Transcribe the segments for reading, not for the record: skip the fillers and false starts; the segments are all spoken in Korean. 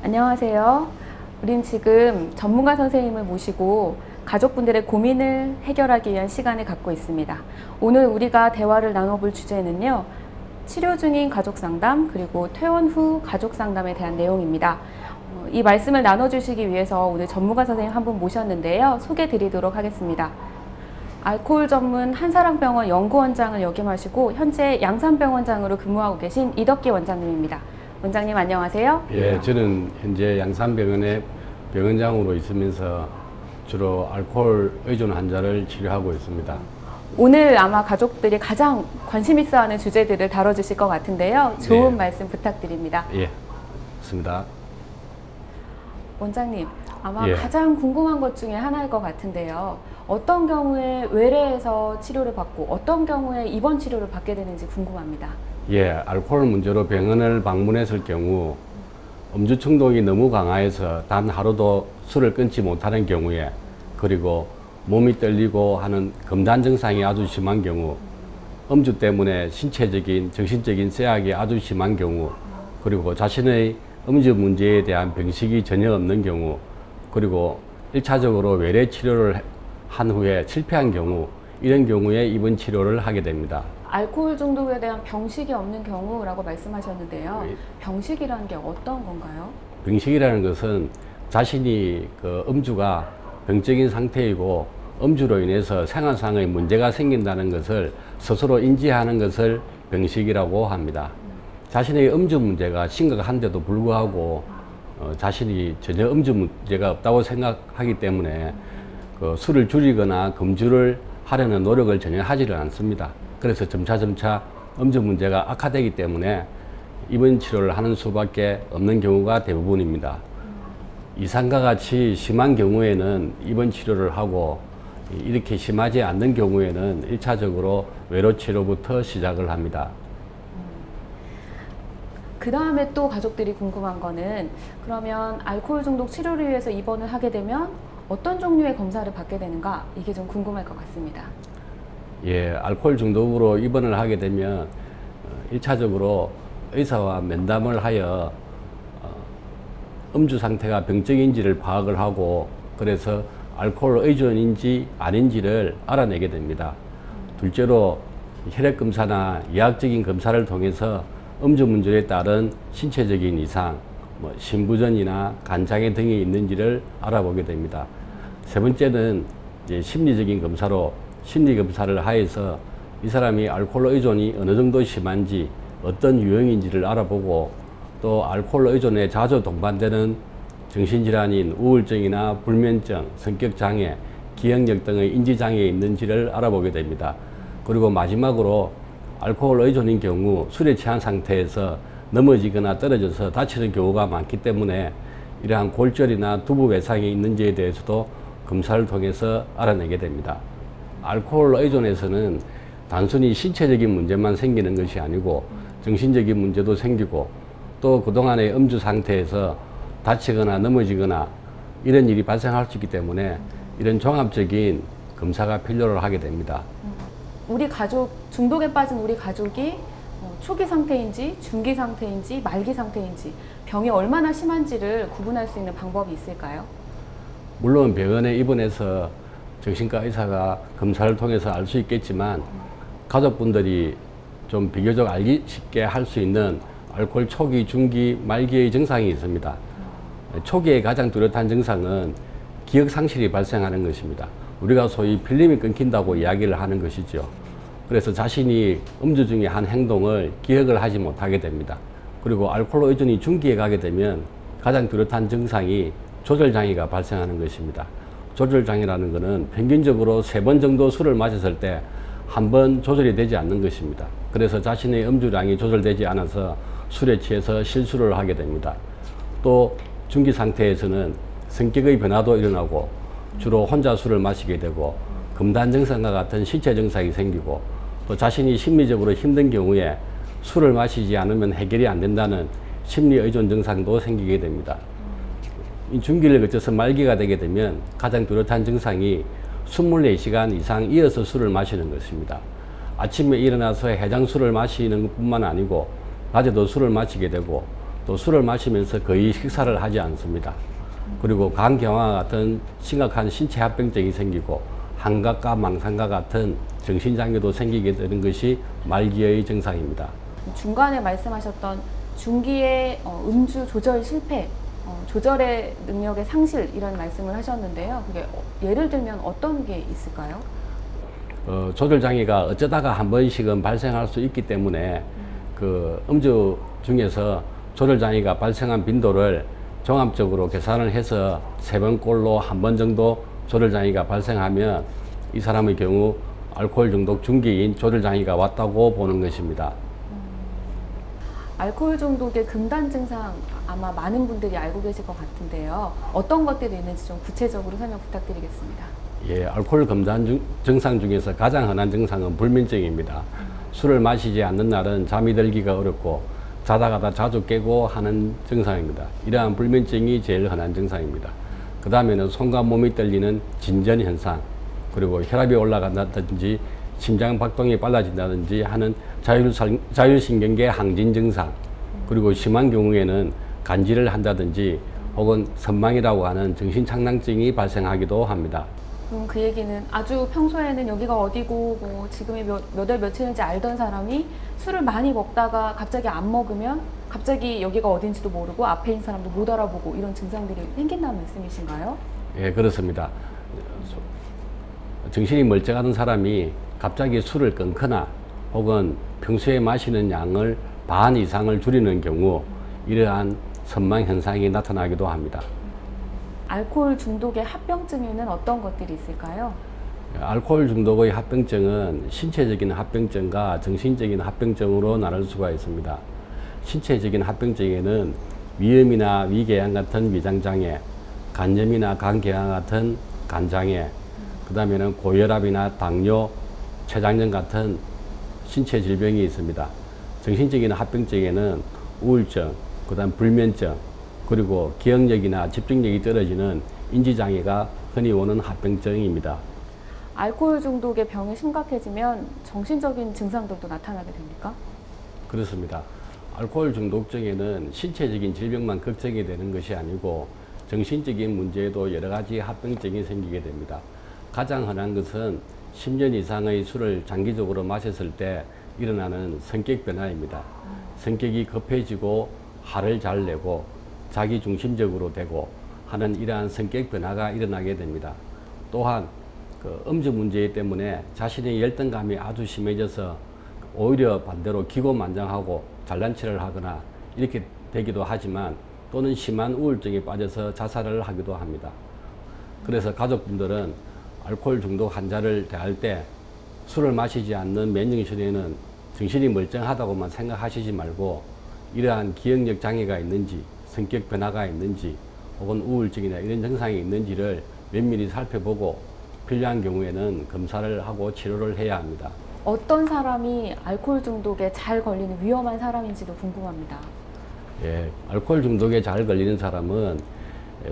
안녕하세요. 우린 지금 전문가 선생님을 모시고 가족분들의 고민을 해결하기 위한 시간을 갖고 있습니다. 오늘 우리가 대화를 나눠볼 주제는요, 치료 중인 가족상담 그리고 퇴원 후 가족상담에 대한 내용입니다. 이 말씀을 나눠주시기 위해서 오늘 전문가 선생님 한 분 모셨는데요. 소개 드리도록 하겠습니다. 알코올 전문 한사랑병원 연구원장을 역임하시고 현재 양산병원장으로 근무하고 계신 이덕기 원장님입니다. 원장님 안녕하세요. 예, 저는 현재 양산병원의 병원장으로 있으면서 주로 알코올 의존 환자를 치료하고 있습니다. 오늘 아마 가족들이 가장 관심 있어 하는 주제들을 다뤄주실 것 같은데요. 좋은 말씀 부탁드립니다. 예, 좋습니다. 원장님, 아마 가장 궁금한 것 중에 하나일 것 같은데요. 어떤 경우에 외래에서 치료를 받고 어떤 경우에 입원 치료를 받게 되는지 궁금합니다. 예, 알코올 문제로 병원을 방문했을 경우 음주 충동이 너무 강화해서 단 하루도 술을 끊지 못하는 경우에, 그리고 몸이 떨리고 하는 금단 증상이 아주 심한 경우, 음주 때문에 신체적인 정신적인 쇠약이 아주 심한 경우, 그리고 자신의 음주 문제에 대한 병식이 전혀 없는 경우, 그리고 1차적으로 외래 치료를 한 후에 실패한 경우, 이런 경우에 입원 치료를 하게 됩니다. 알코올 중독에 대한 병식이 없는 경우라고 말씀하셨는데요. 병식이라는 게 어떤 건가요? 병식이라는 것은 자신이 음주가 병적인 상태이고 음주로 인해서 생활상의 문제가 생긴다는 것을 스스로 인지하는 것을 병식이라고 합니다. 자신의 음주 문제가 심각한데도 불구하고 자신이 전혀 음주 문제가 없다고 생각하기 때문에 술을 줄이거나 금주를 하려는 노력을 전혀 하지를 않습니다. 그래서 점차 음주 문제가 악화되기 때문에 입원 치료를 하는 수밖에 없는 경우가 대부분입니다. 이상과 같이 심한 경우에는 입원 치료를 하고, 이렇게 심하지 않는 경우에는 1차적으로 외로 치료부터 시작을 합니다. 그 다음에 또 가족들이 궁금한 거는, 그러면 알코올 중독 치료를 위해서 입원을 하게 되면 어떤 종류의 검사를 받게 되는가, 이게 좀 궁금할 것 같습니다. 예, 알코올 중독으로 입원을 하게 되면 1차적으로 의사와 면담을 하여 음주 상태가 병적인지를 파악을 하고, 그래서 알코올 의존인지 아닌지를 알아내게 됩니다. 둘째로 혈액 검사나 의학적인 검사를 통해서 음주 문제에 따른 신체적인 이상, 심부전이나 간장애 등이 있는지를 알아보게 됩니다. 세 번째는 이제 심리적인 검사로 심리 검사를 하여서 이 사람이 알코올 의존이 어느 정도 심한지, 어떤 유형인지를 알아보고, 또 알코올 의존에 자주 동반되는 정신질환인 우울증이나 불면증, 성격장애, 기억력 등의 인지장애가 있는지를 알아보게 됩니다. 그리고 마지막으로 알코올 의존인 경우 술에 취한 상태에서 넘어지거나 떨어져서 다치는 경우가 많기 때문에 이러한 골절이나 두부 외상이 있는지에 대해서도 검사를 통해서 알아내게 됩니다. 알코올 의존에서는 단순히 신체적인 문제만 생기는 것이 아니고 정신적인 문제도 생기고, 또 그동안의 음주 상태에서 다치거나 넘어지거나 이런 일이 발생할 수 있기 때문에 이런 종합적인 검사가 필요로 하게 됩니다. 우리 가족, 중독에 빠진 우리 가족이 초기 상태인지 중기 상태인지 말기 상태인지 병이 얼마나 심한지를 구분할 수 있는 방법이 있을까요? 물론 병원에 입원해서 정신과 의사가 검사를 통해서 알 수 있겠지만, 가족분들이 좀 비교적 알기 쉽게 할 수 있는 알코올 초기, 중기, 말기의 증상이 있습니다. 초기에 가장 뚜렷한 증상은 기억 상실이 발생하는 것입니다. 우리가 소위 필름이 끊긴다고 이야기를 하는 것이죠. 그래서 자신이 음주 중에 한 행동을 기억을 하지 못하게 됩니다. 그리고 알코올 의존이 중기에 가게 되면 가장 뚜렷한 증상이 조절장애가 발생하는 것입니다. 조절장애라는 것은 평균적으로 3번 정도 술을 마셨을 때 한 번 조절이 되지 않는 것입니다. 그래서 자신의 음주량이 조절되지 않아서 술에 취해서 실수를 하게 됩니다. 또 중기 상태에서는 성격의 변화도 일어나고 주로 혼자 술을 마시게 되고, 금단 증상과 같은 신체 증상이 생기고, 또 자신이 심리적으로 힘든 경우에 술을 마시지 않으면 해결이 안 된다는 심리 의존 증상도 생기게 됩니다. 이 중기를 거쳐서 말기가 되게 되면 가장 뚜렷한 증상이 24시간 이상 이어서 술을 마시는 것입니다. 아침에 일어나서 해장술을 마시는 것뿐만 아니고 낮에도 술을 마시게 되고, 또 술을 마시면서 거의 식사를 하지 않습니다. 그리고 간경화 같은 심각한 신체 합병증이 생기고 환각과 망상과 같은 정신장애도 생기게 되는 것이 말기의 증상입니다. 중간에 말씀하셨던 중기의 음주 조절 실패, 조절의 능력의 상실 이런 말씀을 하셨는데요. 그게 예를 들면 어떤 게 있을까요? 조절장애가 어쩌다가 한 번씩은 발생할 수 있기 때문에 그 음주 중에서 조절장애가 발생한 빈도를 종합적으로 계산을 해서 3번꼴로 한 번 정도 조절장애가 발생하면 이 사람의 경우 알코올 중독 중기인 조절장애가 왔다고 보는 것입니다. 알코올 중독의 금단 증상 아마 많은 분들이 알고 계실 것 같은데요. 어떤 것들이 있는지 좀 구체적으로 설명 부탁드리겠습니다. 예, 알코올 금단 증상 중에서 가장 흔한 증상은 불면증입니다. 술을 마시지 않는 날은 잠이 들기가 어렵고 자다가다 자주 깨고 하는 증상입니다. 이러한 불면증이 제일 흔한 증상입니다. 그 다음에는 손과 몸이 떨리는 진전 현상, 그리고 혈압이 올라간다든지 심장 박동이 빨라진다든지 하는 자율신경계 항진 증상, 그리고 심한 경우에는 간질을 한다든지 혹은 선망이라고 하는 정신착란증이 발생하기도 합니다. 그럼 그 얘기는 아주 평소에는 여기가 어디고 뭐 지금이 몇 월 며칠인지 알던 사람이 술을 많이 먹다가 갑자기 안 먹으면 갑자기 여기가 어딘지도 모르고 앞에 있는 사람도 못 알아보고 이런 증상들이 생긴다는 말씀이신가요? 예, 그렇습니다. 정신이 멀쩡하던 사람이 갑자기 술을 끊거나 혹은 평소에 마시는 양을 반 이상을 줄이는 경우 이러한 선망 현상이 나타나기도 합니다. 알코올 중독의 합병증에는 어떤 것들이 있을까요? 알코올 중독의 합병증은 신체적인 합병증과 정신적인 합병증으로 나눌 수가 있습니다. 신체적인 합병증에는 위염이나 위궤양 같은 위장장애, 간염이나 간경화 같은 간장애, 그 다음에는 고혈압이나 당뇨, 췌장염 같은 신체 질병이 있습니다. 정신적인 합병증에는 우울증, 그 다음 불면증, 그리고 기억력이나 집중력이 떨어지는 인지장애가 흔히 오는 합병증입니다. 알코올 중독의 병이 심각해지면 정신적인 증상들도 나타나게 됩니까? 그렇습니다. 알코올 중독증에는 신체적인 질병만 걱정이 되는 것이 아니고 정신적인 문제에도 여러 가지 합병증이 생기게 됩니다. 가장 흔한 것은 10년 이상의 술을 장기적으로 마셨을 때 일어나는 성격 변화입니다. 성격이 급해지고 화를 잘 내고 자기중심적으로 되고 하는 이러한 성격 변화가 일어나게 됩니다. 또한 그 음주 문제 때문에 자신의 열등감이 아주 심해져서 오히려 반대로 기고만장하고 잘난체를 하거나 이렇게 되기도 하지만 또는 심한 우울증에 빠져서 자살을 하기도 합니다. 그래서 가족분들은 알코올 중독 환자를 대할 때 술을 마시지 않는 몇 년 전에는 정신이 멀쩡하다고만 생각하시지 말고 이러한 기억력 장애가 있는지 성격 변화가 있는지 혹은 우울증이나 이런 증상이 있는지를 면밀히 살펴보고 필요한 경우에는 검사를 하고 치료를 해야 합니다. 어떤 사람이 알코올 중독에 잘 걸리는 위험한 사람인지도 궁금합니다. 예, 알코올 중독에 잘 걸리는 사람은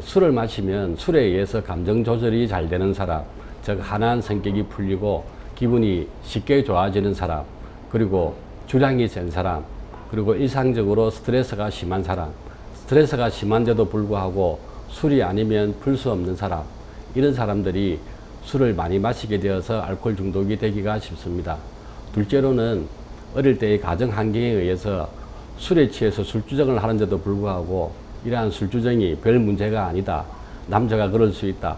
술을 마시면 술에 의해서 감정 조절이 잘 되는 사람, 즉 한한 성격이 풀리고 기분이 쉽게 좋아지는 사람, 그리고 주량이 센 사람, 그리고 일상적으로 스트레스가 심한 사람, 스트레스가 심한데도 불구하고 술이 아니면 풀 수 없는 사람, 이런 사람들이 술을 많이 마시게 되어서 알코올 중독이 되기가 쉽습니다. 둘째로는 어릴 때의 가정 환경에 의해서 술에 취해서 술주정을 하는데도 불구하고 이러한 술주정이 별 문제가 아니다, 남자가 그럴 수 있다,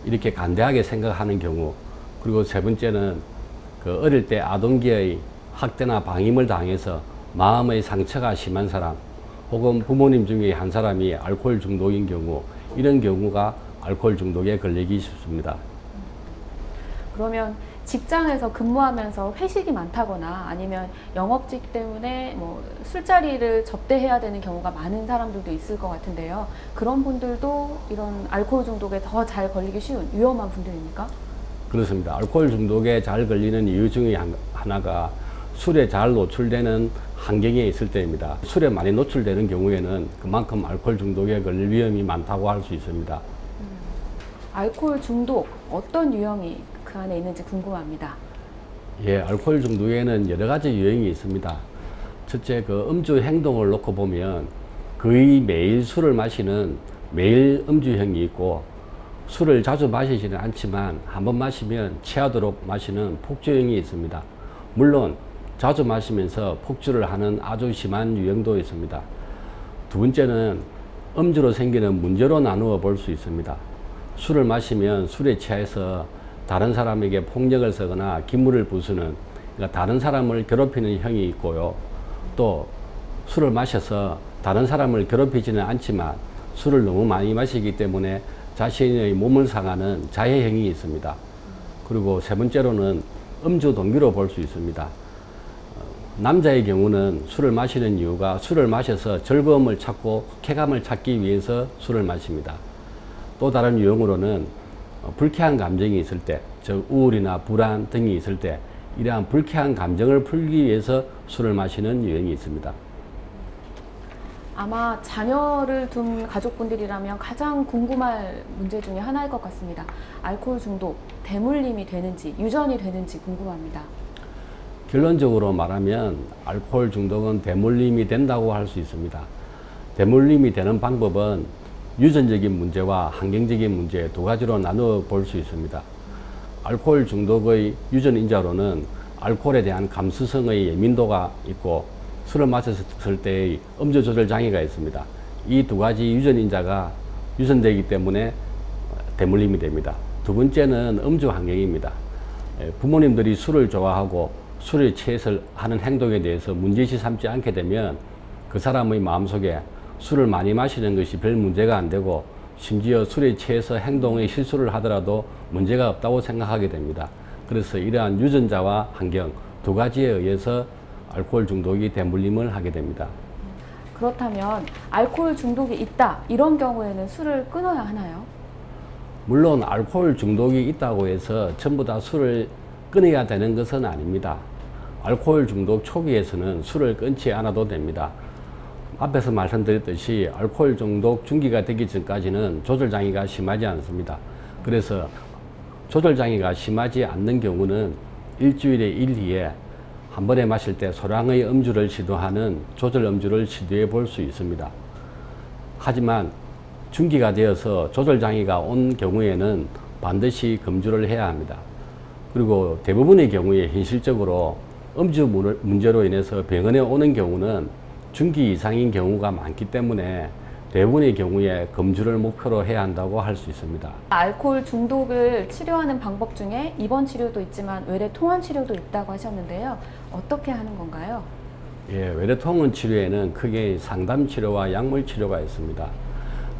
이렇게 간대하게 생각하는 경우, 그리고 세 번째는 그 어릴 때 아동기의 학대나 방임을 당해서 마음의 상처가 심한 사람, 혹은 부모님 중에 한 사람이 알코올 중독인 경우, 이런 경우가 알코올 중독에 걸리기 쉽습니다. 그러면 직장에서 근무하면서 회식이 많다거나 아니면 영업직 때문에 뭐 술자리를 접대해야 되는 경우가 많은 사람들도 있을 것 같은데요. 그런 분들도 이런 알코올 중독에 더 잘 걸리기 쉬운 위험한 분들입니까? 그렇습니다. 알코올 중독에 잘 걸리는 이유 중에 하나가 술에 잘 노출되는 환경에 있을 때입니다. 술에 많이 노출되는 경우에는 그만큼 알코올 중독에 걸릴 위험이 많다고 할 수 있습니다. 알코올 중독 어떤 유형이 그 안에 있는지 궁금합니다. 예, 알코올 중독에는 여러 가지 유형이 있습니다. 첫째, 그 음주 행동을 놓고 보면 거의 매일 술을 마시는 매일 음주형이 있고, 술을 자주 마시지는 않지만 한번 마시면 취하도록 마시는 폭주형이 있습니다. 물론 자주 마시면서 폭주를 하는 아주 심한 유형도 있습니다. 두 번째는 음주로 생기는 문제로 나누어 볼 수 있습니다. 술을 마시면 술에 취해서 다른 사람에게 폭력을 쓰거나 기물을 부수는, 그러니까 다른 사람을 괴롭히는 형이 있고요. 또 술을 마셔서 다른 사람을 괴롭히지는 않지만 술을 너무 많이 마시기 때문에 자신의 몸을 상하는 자해형이 있습니다. 그리고 세 번째로는 음주 동기로 볼 수 있습니다. 남자의 경우는 술을 마시는 이유가 술을 마셔서 즐거움을 찾고 쾌감을 찾기 위해서 술을 마십니다. 또 다른 유형으로는 불쾌한 감정이 있을 때, 즉 우울이나 불안 등이 있을 때 이러한 불쾌한 감정을 풀기 위해서 술을 마시는 유형이 있습니다. 아마 자녀를 둔 가족분들이라면 가장 궁금할 문제 중에 하나일 것 같습니다. 알코올 중독, 대물림이 되는지, 유전이 되는지 궁금합니다. 결론적으로 말하면 알코올 중독은 대물림이 된다고 할 수 있습니다. 대물림이 되는 방법은 유전적인 문제와 환경적인 문제 두 가지로 나누어 볼 수 있습니다. 알코올 중독의 유전인자로는 알코올에 대한 감수성의 예민도가 있고, 술을 마셨을 때의 음주 조절 장애가 있습니다. 이 두 가지 유전인자가 유전되기 때문에 대물림이 됩니다. 두 번째는 음주 환경입니다. 부모님들이 술을 좋아하고 술에 취해서 하는 행동에 대해서 문제시 삼지 않게 되면 그 사람의 마음속에 술을 많이 마시는 것이 별 문제가 안 되고, 심지어 술에 취해서 행동의 실수를 하더라도 문제가 없다고 생각하게 됩니다. 그래서 이러한 유전자와 환경 두 가지에 의해서 알코올 중독이 대물림을 하게 됩니다. 그렇다면 알코올 중독이 있다, 이런 경우에는 술을 끊어야 하나요? 물론 알코올 중독이 있다고 해서 전부 다 술을 끊어야 되는 것은 아닙니다. 알코올 중독 초기에서는 술을 끊지 않아도 됩니다. 앞에서 말씀드렸듯이 알코올 중독 중기가 되기 전까지는 조절장애가 심하지 않습니다. 그래서 조절장애가 심하지 않는 경우는 일주일에 1회에 한 번에 마실 때 소량의 음주를 시도하는 조절 음주를 시도해 볼 수 있습니다. 하지만 중기가 되어서 조절장애가 온 경우에는 반드시 금주를 해야 합니다. 그리고 대부분의 경우에 현실적으로 음주 문제로 인해서 병원에 오는 경우는 중기 이상인 경우가 많기 때문에 대부분의 경우에 금주를 목표로 해야 한다고 할 수 있습니다. 알코올 중독을 치료하는 방법 중에 입원 치료도 있지만 외래 통원 치료도 있다고 하셨는데요. 어떻게 하는 건가요? 예, 외래 통원 치료에는 크게 상담 치료와 약물 치료가 있습니다.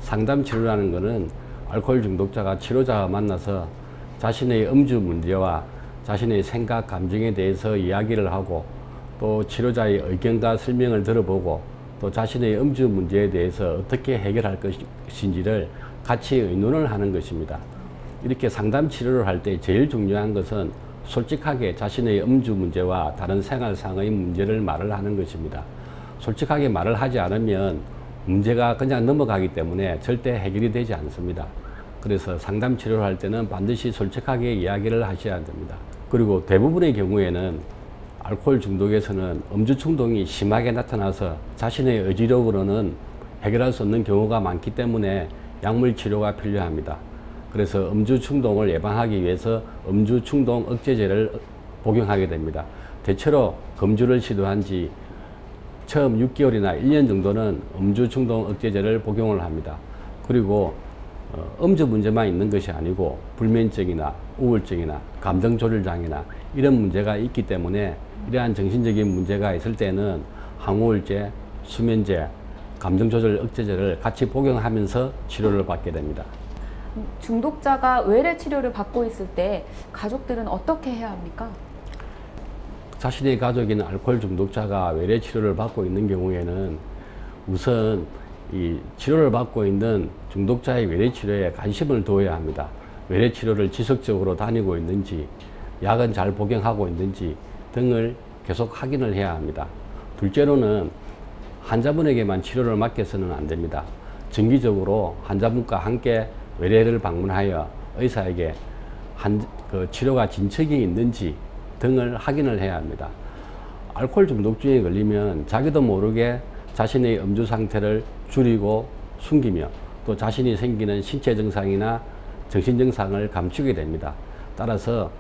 상담 치료라는 것은 알코올 중독자가 치료자와 만나서 자신의 음주 문제와 자신의 생각, 감정에 대해서 이야기를 하고, 또 치료자의 의견과 설명을 들어보고, 또 자신의 음주 문제에 대해서 어떻게 해결할 것인지를 같이 의논을 하는 것입니다. 이렇게 상담 치료를 할 때 제일 중요한 것은 솔직하게 자신의 음주 문제와 다른 생활상의 문제를 말을 하는 것입니다. 솔직하게 말을 하지 않으면 문제가 그냥 넘어가기 때문에 절대 해결이 되지 않습니다. 그래서 상담 치료를 할 때는 반드시 솔직하게 이야기를 하셔야 됩니다. 그리고 대부분의 경우에는 알코올 중독에서는 음주 충동이 심하게 나타나서 자신의 의지력으로는 해결할 수 없는 경우가 많기 때문에 약물 치료가 필요합니다. 그래서 음주 충동을 예방하기 위해서 음주 충동 억제제를 복용하게 됩니다. 대체로 금주를 시도한 지 처음 6개월이나 1년 정도는 음주 충동 억제제를 복용을 합니다. 그리고 음주 문제만 있는 것이 아니고 불면증이나 우울증이나 감정 조절 장애나 이런 문제가 있기 때문에 이러한 정신적인 문제가 있을 때는 항우울제, 수면제, 감정 조절 억제제를 같이 복용하면서 치료를 받게 됩니다. 중독자가 외래 치료를 받고 있을 때 가족들은 어떻게 해야 합니까? 자신의 가족인 알코올 중독자가 외래 치료를 받고 있는 경우에는 우선 이 치료를 받고 있는 중독자의 외래 치료에 관심을 두어야 합니다. 외래 치료를 지속적으로 다니고 있는지, 약은 잘 복용하고 있는지 등을 계속 확인을 해야 합니다. 둘째로는 환자분에게만 치료를 맡겨서는 안 됩니다. 정기적으로 환자분과 함께 외래를 방문하여 의사에게 치료가 진척이 있는지 등을 확인을 해야 합니다. 알코올 중독증에 걸리면 자기도 모르게 자신의 음주 상태를 줄이고 숨기며 또 자신이 생기는 신체 증상이나 정신 증상을 감추게 됩니다. 따라서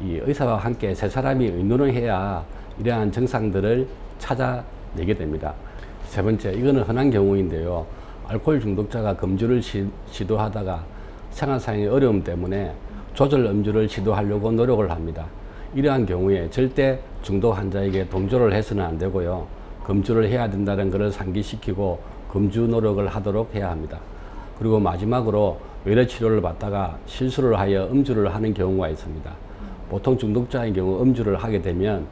이 의사와 함께 세 사람이 의논을 해야 이러한 증상들을 찾아내게 됩니다. 세 번째, 이거는 흔한 경우인데요. 알코올 중독자가 금주를 시도하다가 생활상의 어려움 때문에 조절 음주를 시도하려고 노력을 합니다. 이러한 경우에 절대 중독 환자에게 동조를 해서는 안 되고요. 금주를 해야 된다는 것을 상기시키고 금주 노력을 하도록 해야 합니다. 그리고 마지막으로 외래 치료를 받다가 실수를 하여 음주를 하는 경우가 있습니다. 보통 중독자의 경우 음주를 하게 되면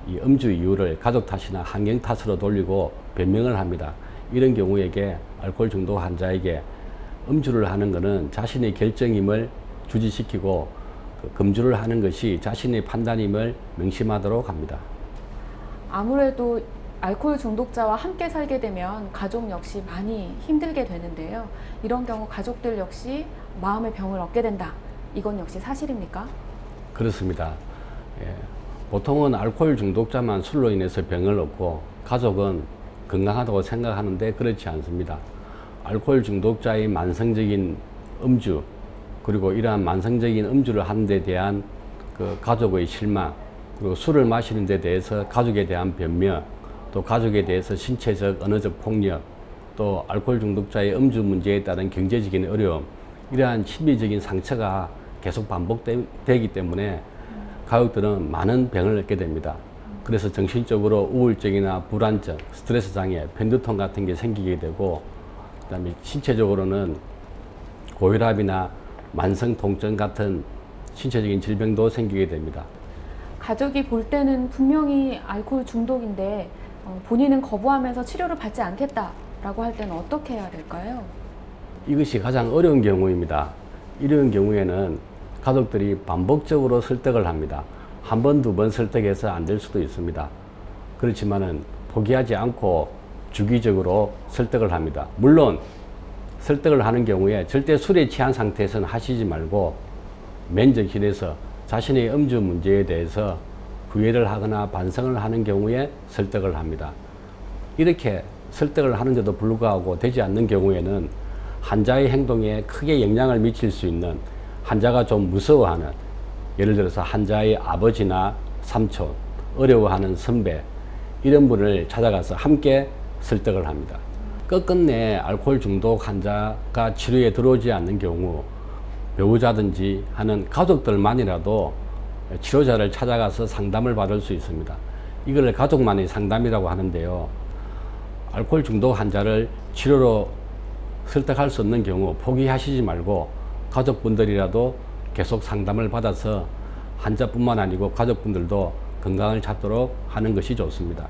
이 음주 이유를 가족 탓이나 환경 탓으로 돌리고 변명을 합니다. 이런 경우에게 알코올 중독 환자에게 음주를 하는 것은 자신의 결정임을 주지시키고 금주를 하는 것이 자신의 판단임을 명심하도록 합니다. 아무래도 알코올 중독자와 함께 살게 되면 가족 역시 많이 힘들게 되는데요. 이런 경우 가족들 역시 마음의 병을 얻게 된다. 이건 역시 사실입니까? 그렇습니다. 예, 보통은 알코올 중독자만 술로 인해서 병을 얻고 가족은 건강하다고 생각하는데 그렇지 않습니다. 알코올 중독자의 만성적인 음주, 그리고 이러한 만성적인 음주를 하는 데 대한 그 가족의 실망, 그리고 술을 마시는 데 대해서 가족에 대한 변명, 또 가족에 대해서 신체적, 언어적 폭력, 또 알코올 중독자의 음주 문제에 따른 경제적인 어려움, 이러한 심리적인 상처가 계속 반복되기 때문에 가족들은 많은 병을 얻게 됩니다. 그래서 정신적으로 우울증이나 불안증, 스트레스 장애, 편두통 같은 게 생기게 되고, 그다음에 신체적으로는 고혈압이나 만성 통증 같은 신체적인 질병도 생기게 됩니다. 가족이 볼 때는 분명히 알코올 중독인데 본인은 거부하면서 치료를 받지 않겠다라고 할 때는 어떻게 해야 될까요? 이것이 가장 어려운 경우입니다. 이런 경우에는 가족들이 반복적으로 설득을 합니다. 한 번, 두 번 설득해서 안 될 수도 있습니다. 그렇지만은 포기하지 않고 주기적으로 설득을 합니다. 물론 설득을 하는 경우에 절대 술에 취한 상태에서는 하시지 말고 면전실에서 자신의 음주 문제에 대해서 후회를 하거나 반성을 하는 경우에 설득을 합니다. 이렇게 설득을 하는데도 불구하고 되지 않는 경우에는 환자의 행동에 크게 영향을 미칠 수 있는, 환자가 좀 무서워하는, 예를 들어서 환자의 아버지나 삼촌, 어려워하는 선배, 이런 분을 찾아가서 함께 설득을 합니다. 끝끝내 알코올 중독 환자가 치료에 들어오지 않는 경우 배우자든지 하는 가족들만이라도 치료자를 찾아가서 상담을 받을 수 있습니다. 이걸 가족만의 상담이라고 하는데요. 알코올 중독 환자를 치료로 설득할 수 없는 경우 포기하시지 말고 가족분들이라도 계속 상담을 받아서 환자뿐만 아니고 가족분들도 건강을 찾도록 하는 것이 좋습니다.